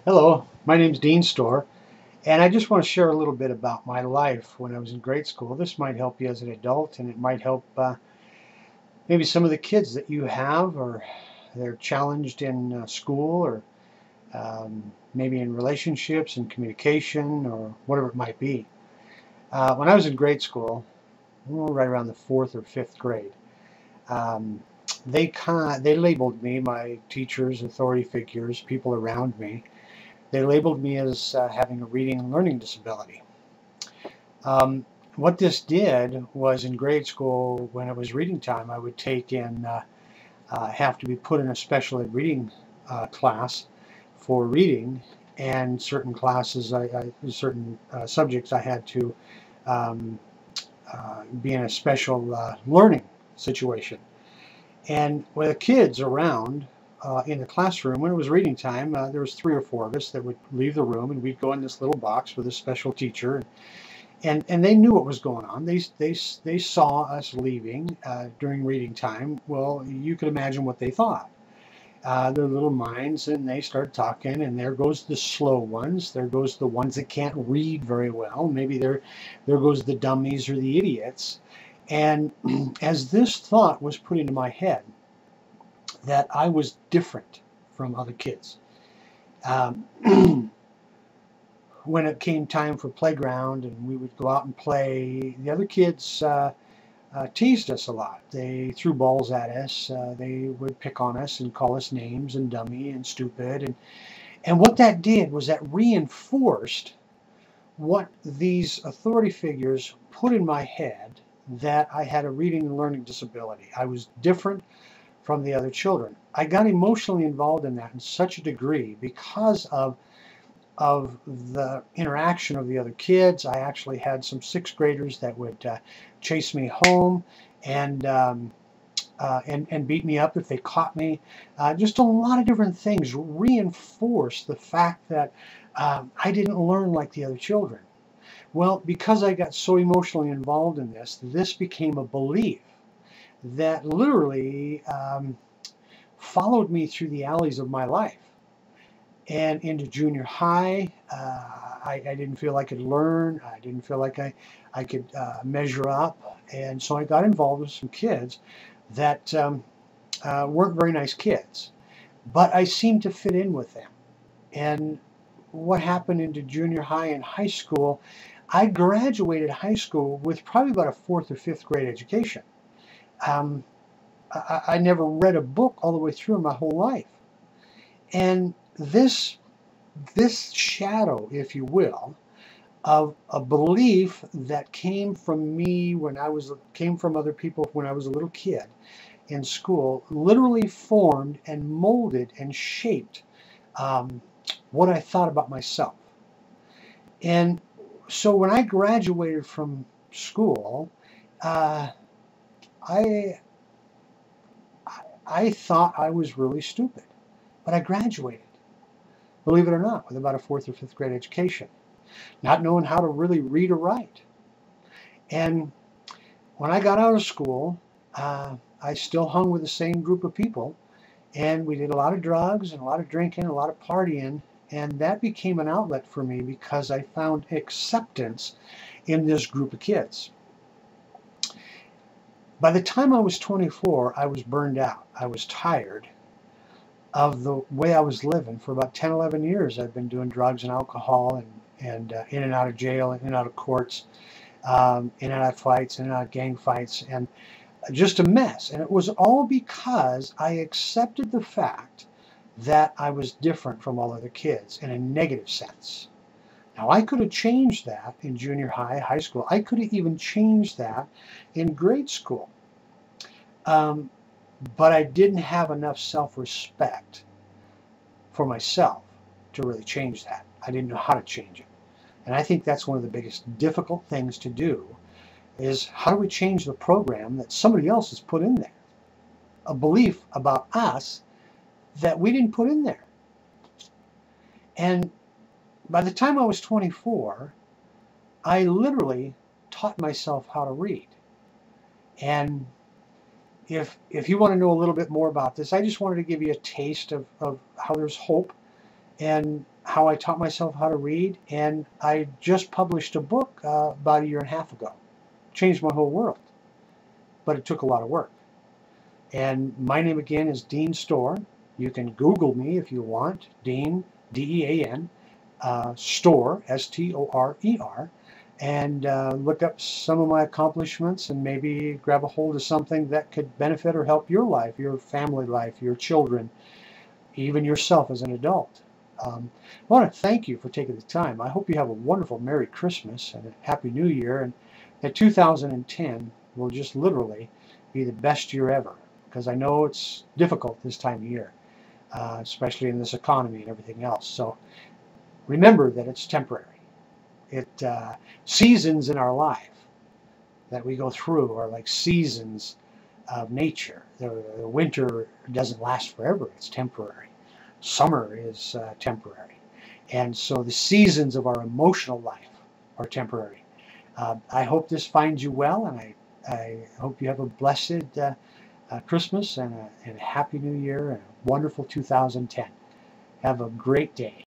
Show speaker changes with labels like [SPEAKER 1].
[SPEAKER 1] Hello, my name's Dean Storr, and I just want to share a little bit about my life when I was in grade school. This might help you as an adult, and it might help maybe some of the kids that you have, or they're challenged in school, or maybe in relationships and communication, or whatever it might be. When I was in grade school, right around the fourth or fifth grade, um, they labeled me, my teachers, authority figures, people around me. They labeled me as having a reading and learning disability. Um, what this did was in grade school, when it was reading time, I would take in, have to be put in a special ed reading class for reading, and certain classes, certain subjects, I had to um, be in a special learning situation. And with the kids around in the classroom, when it was reading time, there was three or four of us that would leave the room, and we'd go in this little box with a special teacher, and they knew what was going on. They saw us leaving during reading time. Well, you could imagine what they thought. Their little minds, and they start talking, and there goes the slow ones. There goes the ones that can't read very well. Maybe there goes the dummies or the idiots. And as this thought was put into my head that I was different from other kids, um, when it came time for playground and we would go out and play, the other kids teased us a lot. They threw balls at us. They would pick on us and call us names and dummy and stupid. And what that did was that reinforced what these authority figures put in my head, that I had a reading and learning disability. I was different from the other children. I got emotionally involved in that in such a degree because of the interaction of the other kids. I actually had some sixth graders that would chase me home and, and beat me up if they caught me. Just a lot of different things reinforce the fact that I didn't learn like the other children. Well, because I got so emotionally involved in this, this became a belief that literally followed me through the alleys of my life and into junior high. I didn't feel I could learn. I didn't feel like I could measure up. And so I got involved with some kids that weren't very nice kids, but I seemed to fit in with them. And what happened into junior high and high school, I graduated high school with probably about a fourth or fifth grade education. Um, I never read a book all the way through my whole life. And this shadow, if you will, of a belief that came from me when came from other people when I was a little kid in school, literally formed and molded and shaped um, what I thought about myself. And so when I graduated from school, uh, I I thought I was really stupid, but I graduated, believe it or not, with about a fourth or fifth grade education, not knowing how to really read or write. And when I got out of school, I still hung with the same group of people, and we did a lot of drugs and a lot of drinking, a lot of partying, and that became an outlet for me because I found acceptance in this group of kids. By the time I was 24, I was burned out. I was tired of the way I was living. For about 10, 11 years, I've been doing drugs and alcohol and in and out of jail, in and out of courts, in and out of fights, in and out of gang fights, and just a mess. And it was all because I accepted the fact that I was different from all other kids in a negative sense. Now, I could have changed that in junior high, high school. I could have even changed that in grade school. Um, but I didn't have enough self-respect for myself to really change that. I didn't know how to change it. And I think that's one of the biggest difficult things to do is how do we change the program that somebody else has put in there? A belief about us that we didn't put in there. And by the time I was 24, I literally taught myself how to read. And if you want to know a little bit more about this, I just wanted to give you a taste of how there's hope and how I taught myself how to read, and I just published a book about a year and a half ago. Changed my whole world, but it took a lot of work. And my name again is Dean Storr. You can Google me if you want, Dean, D-E-A-N, Storr, S-T-O-R-E-R, and look up some of my accomplishments and maybe grab a hold of something that could benefit or help your life, your family life, your children, even yourself as an adult. I want to thank you for taking the time. I hope you have a wonderful Merry Christmas and a Happy New Year, and that 2010 will just literally be the best year ever, because I know it's difficult this time of year, especially in this economy and everything else. So remember that it's temporary. Seasons in our life that we go through are like seasons of nature. The winter doesn't last forever. It's temporary. Summer is temporary. And so the seasons of our emotional life are temporary. I hope this finds you well, and I hope you have a blessed Christmas and a Happy New Year and a wonderful 2010. Have a great day.